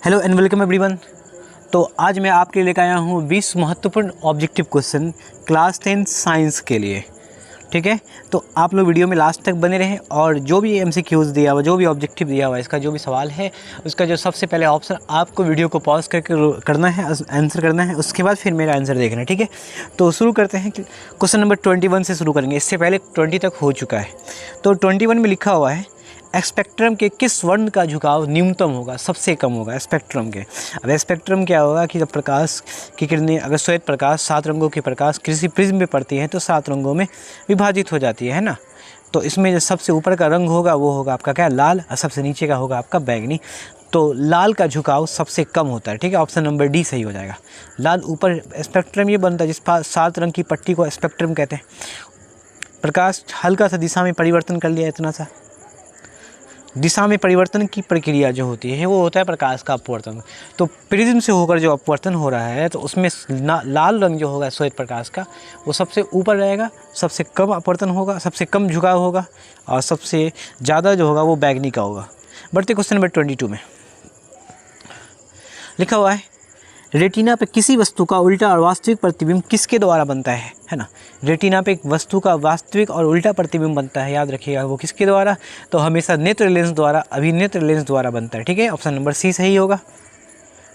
Hello and welcome everyone. तो आज मैं आपके लिए लेकर आया हूँ 20 महत्वपूर्ण ऑब्जेक्टिव क्वेश्चन क्लास 10 साइंस के लिए। ठीक है, तो आप लोग वीडियो में लास्ट तक बने रहें और जो भी एमसीक्यूज़ दिया हुआ, जो भी ऑब्जेक्टिव दिया हुआ, इसका जो भी सवाल है उसका जो सबसे पहले ऑप्शन आपको वीडियो को पॉज करके करना है, आंसर करना है, उसके बाद फिर मेरा आंसर देखना है। ठीक है, तो शुरू करते हैं। क्वेश्चन नंबर 21 से शुरू करेंगे, इससे पहले 20 तक हो चुका है। तो 21 में लिखा हुआ है स्पेक्ट्रम के किस वर्ण का झुकाव न्यूनतम होगा, सबसे कम होगा स्पेक्ट्रम के। अब स्पेक्ट्रम क्या होगा कि जब प्रकाश की किरणें, अगर श्वेत प्रकाश 7 रंगों के प्रकाश किसी प्रिज्म में पड़ती हैं तो 7 रंगों में विभाजित हो जाती है ना। तो इसमें जो सबसे ऊपर का रंग होगा वो होगा आपका क्या, लाल, और सबसे नीचे का होगा आपका बैगनी। तो लाल का झुकाव सबसे कम होता है। ठीक है, ऑप्शन नंबर डी सही हो जाएगा। लाल ऊपर स्पेक्ट्रम ये बनता है जिस पर 7 रंग की पट्टी को स्पेक्ट्रम कहते हैं। प्रकाश हल्का सा दिशा में परिवर्तन कर लिया, इतना सा दिशा में परिवर्तन की प्रक्रिया जो होती है वो होता है प्रकाश का अपवर्तन। तो प्रिज्म से होकर जो अपवर्तन हो रहा है तो उसमें लाल रंग जो होगा श्वेत प्रकाश का वो सबसे ऊपर रहेगा, सबसे कम अपवर्तन होगा, सबसे कम झुकाव होगा, और सबसे ज़्यादा जो होगा वो बैगनी का होगा। बढ़ते क्वेश्चन नंबर 22 में लिखा हुआ है रेटिना पे किसी वस्तु का उल्टा और वास्तविक प्रतिबिंब किसके द्वारा बनता है ना। रेटिना पे एक वस्तु का वास्तविक और उल्टा प्रतिबिंब बनता है, याद रखिएगा वो किसके द्वारा, तो हमेशा नेत्र लेंस द्वारा, अभिनेत्र लेंस द्वारा बनता है। ठीक है, ऑप्शन नंबर सी सही होगा।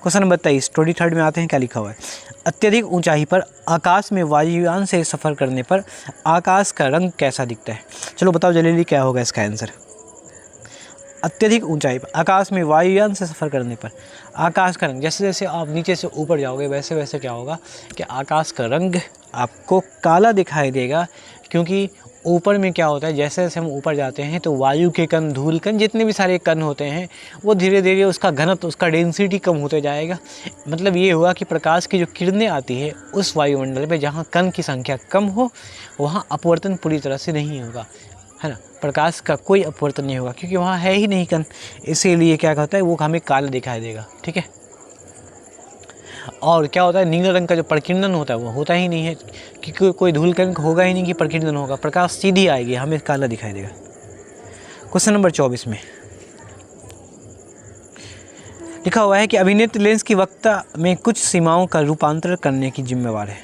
क्वेश्चन नंबर 23 में आते हैं, क्या लिखा हुआ है अत्यधिक ऊंचाई पर आकाश में वायुयान से सफ़र करने पर आकाश का रंग कैसा दिखता है। चलो बताओ जल्दी क्या होगा इसका आंसर। अत्यधिक ऊंचाई पर आकाश में वायुयान से सफ़र करने पर आकाश का रंग, जैसे जैसे आप नीचे से ऊपर जाओगे वैसे वैसे क्या होगा कि आकाश का रंग आपको काला दिखाई देगा। क्योंकि ऊपर में क्या होता है, जैसे जैसे हम ऊपर जाते हैं तो वायु के कण, धूल कण, जितने भी सारे कण होते हैं वो धीरे धीरे उसका घनत्व, उसका डेंसिटी कम होते जाएगा। मतलब ये हुआ कि प्रकाश की जो किरणें आती है उस वायुमंडल में जहाँ कण की संख्या कम हो वहाँ अपवर्तन पूरी तरह से नहीं होगा, है ना। प्रकाश का कोई अपवर्तन नहीं होगा क्योंकि वहाँ है ही नहीं कण, इसीलिए क्या होता है वो हमें काला दिखाई देगा। ठीक है, और क्या होता है नीले रंग का जो प्रकीर्णन होता है वो होता ही नहीं है क्योंकि कोई धूल कण होगा ही नहीं कि प्रकीर्णन होगा, प्रकाश सीधी आएगी, हमें काला दिखाई देगा। क्वेश्चन नंबर 24 में लिखा हुआ है कि अभिनेत्र लेंस की वक्रता में कुछ सीमाओं का रूपांतरण करने की जिम्मेवार है।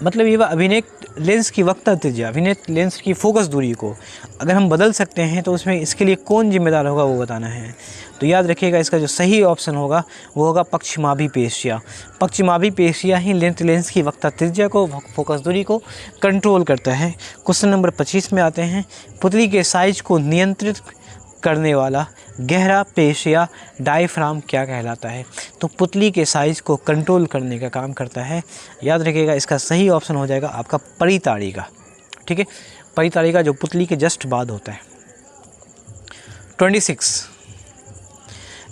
मतलब ये अभिनेत्र लेंस की वक्रता त्रिज्या, अभिनेत्र लेंस की फोकस दूरी को अगर हम बदल सकते हैं तो उसमें इसके लिए कौन जिम्मेदार होगा वो बताना है। तो याद रखिएगा इसका जो सही ऑप्शन होगा वो होगा पश्चिमाभी पेशिया। पश्चिमाभी पेशिया ही लेंस की वक्रता त्रिज्या को, फोकस दूरी को कंट्रोल करता है। क्वेश्चन नंबर 25 में आते हैं, पुतली के साइज को नियंत्रित करने वाला गहरा पेशिया डायफ्राम क्या कहलाता है। तो पुतली के साइज को कंट्रोल करने का काम करता है। याद रखिएगा इसका सही ऑप्शन हो जाएगा आपका परिताड़िका। ठीक है, परिताड़िका जो पुतली के जस्ट बाद होता है। 26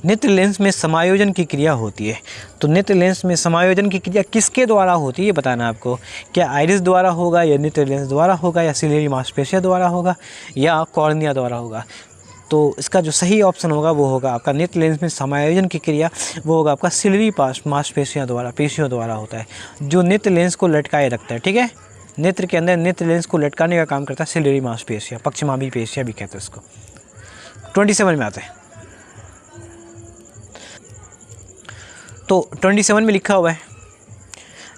नेत्र लेंस में समायोजन की क्रिया होती है। तो नेत्र लेंस में समायोजन की क्रिया किसके द्वारा होती है ये बताना आपको। क्या आइरिस द्वारा होगा, या नेत्र लेंस द्वारा होगा, या सिलियरी मांसपेशिया द्वारा होगा, या कॉर्निया द्वारा होगा। तो इसका जो सही ऑप्शन होगा वो होगा आपका नेत्र लेंस में समायोजन की क्रिया वो होगा आपका सिलियरी मांसपेशियों द्वारा, पेशियों द्वारा होता है, जो नेत्र लेंस को लटकाए रखता है। ठीक है, नेत्र के अंदर नेत्र लेंस को लटकाने का काम करता है सिलियरी मांसपेशिया, पश्चिमाभी पेशिया भी कहते हैं उसको। 27 में आते हैं, तो 27 में लिखा हुआ है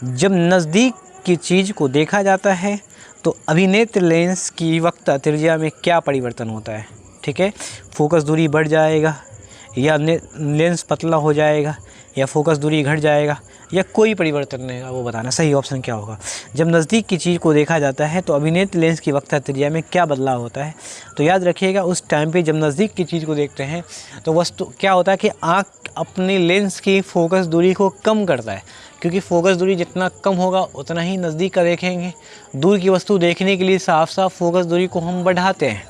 जब नज़दीक की चीज़ को देखा जाता है तो अभिनेत्र लेंस की वक्रता त्रिज्या में क्या परिवर्तन होता है। ठीक है, फोकस दूरी बढ़ जाएगा, या लेंस पतला हो जाएगा, या फोकस दूरी घट जाएगा, या कोई परिवर्तन नहीं होगा, वो बताना। सही ऑप्शन क्या होगा। जब नज़दीक की चीज़ को देखा जाता है तो अभिनेत्र लेंस की वक्रता त्रिज्या में क्या बदलाव होता है। तो याद रखिएगा उस टाइम पे जब नज़दीक की चीज़ को देखते हैं तो वस्तु क्या होता है कि आँख अपने लेंस की फोकस दूरी को कम करता है, क्योंकि फोकस दूरी जितना कम होगा उतना ही नज़दीक का देखेंगे। दूर की वस्तु देखने के लिए साफ साफ फोकस दूरी को हम बढ़ाते हैं,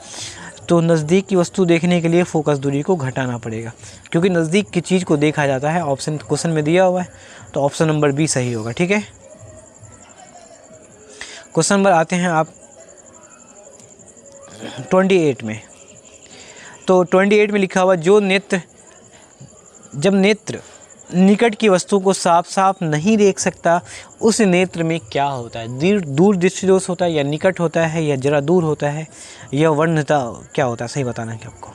तो नज़दीक की वस्तु देखने के लिए फोकस दूरी को घटाना पड़ेगा, क्योंकि नज़दीक की चीज़ को देखा जाता है। ऑप्शन क्वेश्चन में दिया हुआ है, तो ऑप्शन नंबर बी सही होगा। ठीक है, क्वेश्चन नंबर आते हैं आप 28 में। तो 28 में लिखा हुआ जब नेत्र निकट की वस्तु को साफ साफ नहीं देख सकता उस नेत्र में क्या होता है। दूर दृष्टि दोष होता है, या निकट होता है, या जरा दूर होता है, या वर्णता क्या होता है, सही बताना है आपको।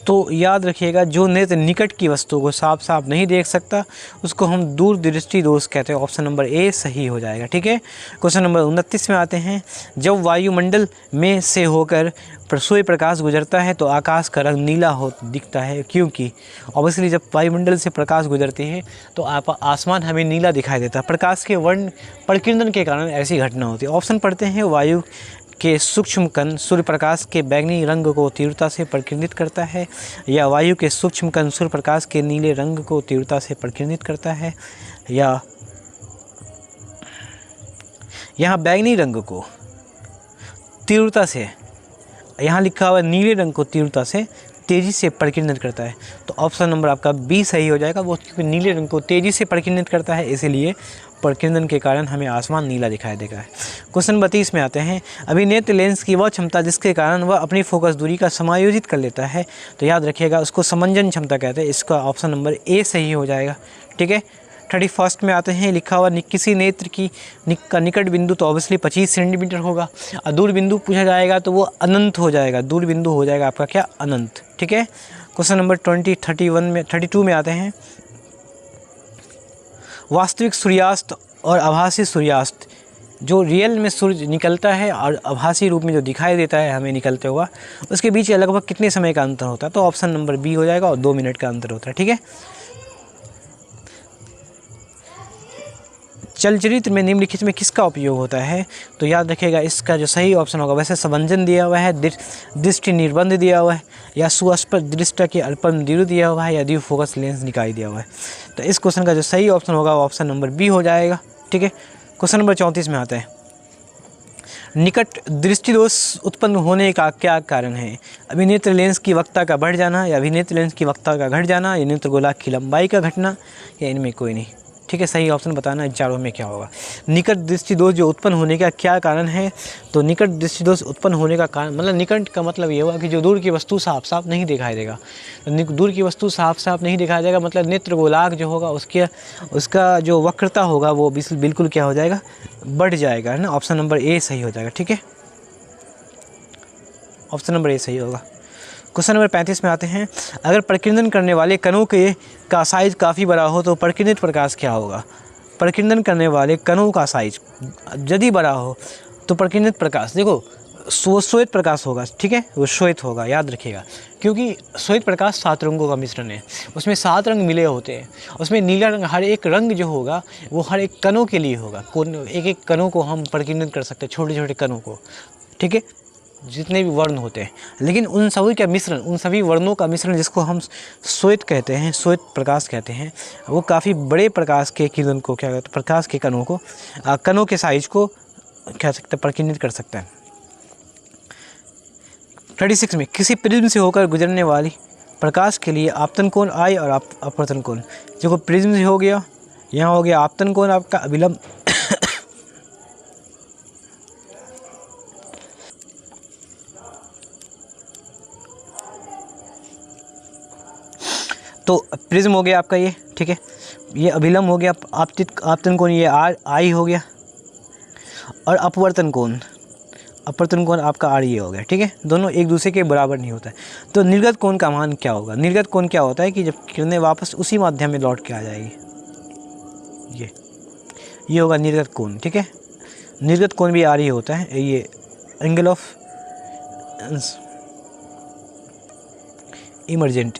तो याद रखिएगा, जो नेत्र निकट की वस्तु को साफ साफ नहीं देख सकता उसको हम दूर दृष्टि दोष कहते हैं। ऑप्शन नंबर ए सही हो जाएगा। ठीक है, क्वेश्चन नंबर 29 में आते हैं। जब वायुमंडल में से होकर सूर्य प्रकाश गुजरता है तो आकाश का रंग नीला हो दिखता है, क्योंकि ऑब्वियसली जब वायुमंडल से प्रकाश गुजरती है तो आसमान हमें नीला दिखाई देता है। प्रकाश के वर्ण प्रकीर्णन के कारण ऐसी घटना होती है। ऑप्शन पढ़ते हैं। वायु के सूक्ष्म कण सूर्य प्रकाश के बैंगनी रंग को तीव्रता से प्रकीर्णित करता है, या वायु के सूक्ष्म कण सूर्य प्रकाश के नीले रंग को तीव्रता से प्रकीर्णित करता है, या यहाँ बैंगनी रंग को तीव्रता से, यहाँ लिखा हुआ नीले रंग को तीव्रता से तेज़ी से प्रकीर्णित करता है। तो ऑप्शन नंबर आपका बी सही हो जाएगा। वो क्योंकि नीले रंग को तेज़ी से प्रकीर्णित करता है, इसीलिए प्रकीर्णन के कारण हमें आसमान नीला दिखाई देगा। क्वेश्चन 32 में आते हैं। अभिनेत्र लेंस की वह क्षमता जिसके कारण वह अपनी फोकस दूरी का समायोजित कर लेता है, तो याद रखिएगा उसको समंजन क्षमता कहते हैं। इसका ऑप्शन नंबर ए सही हो जाएगा। ठीक है, 31 में आते हैं। लिखा हुआ किसी नेत्र की का निकट बिंदु तो ऑब्वियसली 25 सेंटीमीटर होगा, और दूर बिंदु पूछा जाएगा तो वो अनंत हो जाएगा। दूर बिंदु हो जाएगा आपका क्या, अनंत। ठीक है, क्वेश्चन नंबर 32 में आते हैं। वास्तविक सूर्यास्त और आभासी सूर्यास्त, जो रियल में सूर्य निकलता है और आभासी रूप में जो दिखाई देता है हमें निकलते हुआ, उसके बीच लगभग कितने समय का अंतर होता है, तो ऑप्शन नंबर बी हो जाएगा, और 2 मिनट का अंतर होता है। ठीक है, चलचित्र में निम्नलिखित में किसका उपयोग होता है, तो याद रखिएगा इसका जो सही ऑप्शन होगा, वैसे सबंजन दिया हुआ है, दृष्टि निर्बंध दिया हुआ है, या सुस्पष्ट दृष्टि के अल्पम दृढ़ दिया हुआ है, या द्वि फोकस लेंस निकाय दिया हुआ है। तो इस क्वेश्चन का जो सही ऑप्शन होगा वो ऑप्शन नंबर बी हो जाएगा। ठीक है, क्वेश्चन नंबर 34 में आता है। निकट दृष्टि दोष उत्पन्न होने का क्या कारण है? अभिनेत्र लेंस की वक्रता का बढ़ जाना, या अभिनेत्र लेंस की वक्रता का घट जाना, या नेत्र गोलाक की लंबाई का घटना, या इनमें कोई नहीं। ठीक है, सही ऑप्शन बताना इन चारों में क्या होगा। निकट दृष्टि दोष जो उत्पन्न होने का क्या कारण है, तो निकट दृष्टि दोष उत्पन्न होने का कारण, मतलब निकट का मतलब ये हुआ कि जो दूर की वस्तु साफ साफ नहीं दिखाई देगा। तो दूर की वस्तु साफ साफ नहीं दिखाई देगा मतलब नेत्र गोलाक जो होगा उसका जो वक्रता होगा वो बिल्कुल क्या हो जाएगा, बढ़ जाएगा, है ना। ऑप्शन नंबर ए सही हो जाएगा। ठीक है, ऑप्शन नंबर ए सही होगा। क्वेश्चन नंबर 35 में आते हैं। अगर प्रकीर्णन करने वाले कणों का साइज काफ़ी बड़ा हो तो प्रकीर्णित प्रकाश क्या होगा? प्रकीर्णन करने वाले कणों का साइज यदि बड़ा हो तो प्रकीर्णित प्रकाश, देखो श्वेत प्रकाश होगा। ठीक है, वो श्वेत होगा, याद रखिएगा, क्योंकि श्वेत प्रकाश 7 रंगों का मिश्रण है, उसमें 7 रंग मिले होते हैं। उसमें नीला रंग, हर एक रंग जो होगा वो हर एक कणों के लिए होगा। एक एक कणों को हम प्रकीर्णित कर सकते हैं, छोटे छोटे कणों को। ठीक है, जितने भी वर्ण होते हैं, लेकिन उन सभी का मिश्रण, उन सभी वर्णों का मिश्रण जिसको हम श्वेत कहते हैं, श्वेत प्रकाश कहते हैं, वो काफ़ी बड़े प्रकाश के किरण को क्या कहते हैं, प्रकाश के कणों को, कणों के साइज को कह सकते हैं, प्रकीर्णित कर सकते हैं। 36 में किसी प्रिज्म से होकर गुजरने वाली प्रकाश के लिए आपतन कोण आई और अपवर्तन कोण, जो प्रिज्म से हो गया, यहाँ हो गया आपतन कोण आपका अभिलंब, तो प्रिज्म हो गया आपका ये। ठीक है, ये अभिलंब हो गया, आपतन कोण ये आई हो गया, और अपवर्तन कोण आपका आर ये हो गया। ठीक है, दोनों एक दूसरे के बराबर नहीं होता है। तो निर्गत कोण का मान क्या होगा? निर्गत कोण क्या होता है कि जब किरणें वापस उसी माध्यम में लौट के आ जाएगी, ये होगा निर्गत कोण। ठीक है, निर्गत कोण भी आर ही होता है, ये एंगल ऑफ इमर्जेंट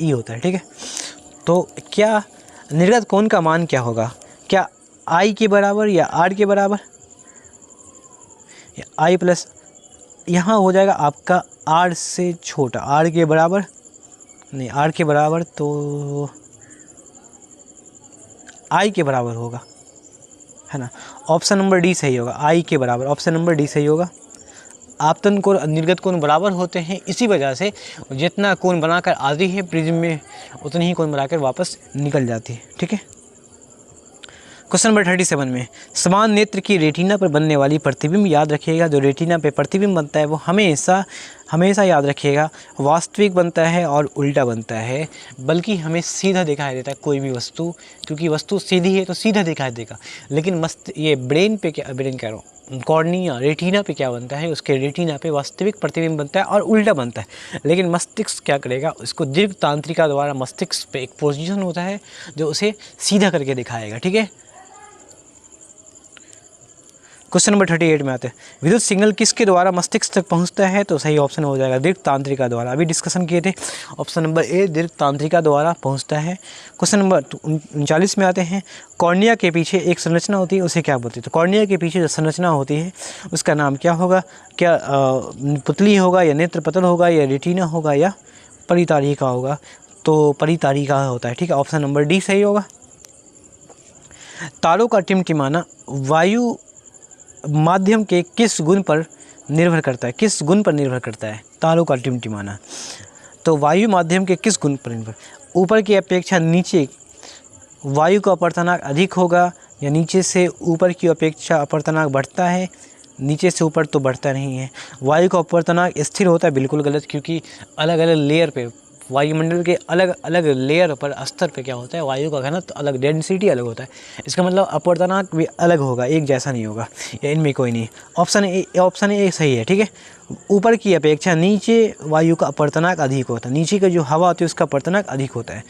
ई होता है। ठीक है, तो क्या निर्गत कोण का मान क्या होगा? क्या आई के बराबर या आर के बराबर, या आई प्लस, यहाँ हो जाएगा आपका आर से छोटा, आर के बराबर नहीं, आर के बराबर तो आई के बराबर होगा, है ना। ऑप्शन नंबर डी सही होगा, आई के बराबर, ऑप्शन नंबर डी सही होगा। आपतन कोण और निर्गत कोण बराबर होते हैं, इसी वजह से जितना कोण बनाकर आती है प्रिज्म में उतनी ही कोण बनाकर वापस निकल जाती है। ठीक है, क्वेश्चन नंबर 37 में समान नेत्र की रेटिना पर बनने वाली प्रतिबिंब याद रखिएगा। जो रेटिना पे प्रतिबिंब बनता है वो हमेशा याद रखिएगा वास्तविक बनता है और उल्टा बनता है, बल्कि हमें सीधा दिखाई देता है कोई भी वस्तु, क्योंकि वस्तु सीधी है तो सीधा दिखाई देगा। लेकिन ब्रेन कह रहा हूँ, कॉर्निया रेटिना पे क्या बनता है, उसके रेटिना पे वास्तविक प्रतिबिंब बनता है और उल्टा बनता है। लेकिन मस्तिष्क क्या करेगा, उसको दीर्घ तांत्रिका द्वारा मस्तिष्क पे एक पोजीशन होता है जो उसे सीधा करके दिखाएगा। ठीक है, क्वेश्चन नंबर 38 में आते हैं, विद्युत सिग्नल किसके द्वारा मस्तिष्क तक पहुंचता है? तो सही ऑप्शन हो जाएगा दीर्घ तांत्रिका द्वारा। अभी डिस्कशन किए थे, ऑप्शन नंबर ए दीर्घ तांत्रिका द्वारा पहुंचता है। क्वेश्चन नंबर 39 में आते हैं, कॉर्निया के पीछे एक संरचना होती है, उसे क्या बोलते हैं? तो कॉर्निया के पीछे जो संरचना होती है उसका नाम क्या होगा? क्या पुतली होगा या नेत्र पतल होगा या रेटिना होगा या परितारिका होगा? तो परितारिका होता है। ठीक है, ऑप्शन नंबर डी सही होगा। तारों का टिमटिमाना वायु माध्यम के किस गुण पर निर्भर करता है? किस गुण पर निर्भर करता है तारों का टिमटिमाना? तो वायु माध्यम के किस गुण पर निर्भर? ऊपर की अपेक्षा नीचे वायु का अपर्तनांक अधिक होगा या नीचे से ऊपर की अपेक्षा अपर्तनांक बढ़ता है? नीचे से ऊपर तो बढ़ता नहीं है। वायु का अपर्तनांक स्थिर होता है, बिल्कुल गलत, क्योंकि अलग अलग लेयर पे, वायुमंडल के अलग अलग लेयर पर, स्तर पे क्या होता है, वायु का घनत्व अलग, डेंसिटी अलग होता है। इसका मतलब अपर्तनांक भी अलग होगा, एक जैसा नहीं होगा, या इनमें कोई नहीं। ऑप्शन ए सही है। ठीक है, ऊपर की अपेक्षा नीचे वायु का अपर्तनांक अधिक होता है, नीचे का जो हवा होती है उसका अपर्तनांक अधिक होता है।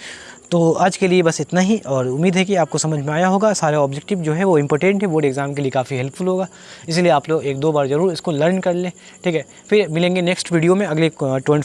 तो आज के लिए बस इतना ही, और उम्मीद है कि आपको समझ में आया होगा। सारे ऑब्जेक्टिव जो है वो इंपॉर्टेंट है, बोर्ड एग्जाम के लिए काफ़ी हेल्पफुल होगा, इसलिए आप लोग 1-2 बार ज़रूर इसको लर्न कर लें। ठीक है, फिर मिलेंगे नेक्स्ट वीडियो में अगले 20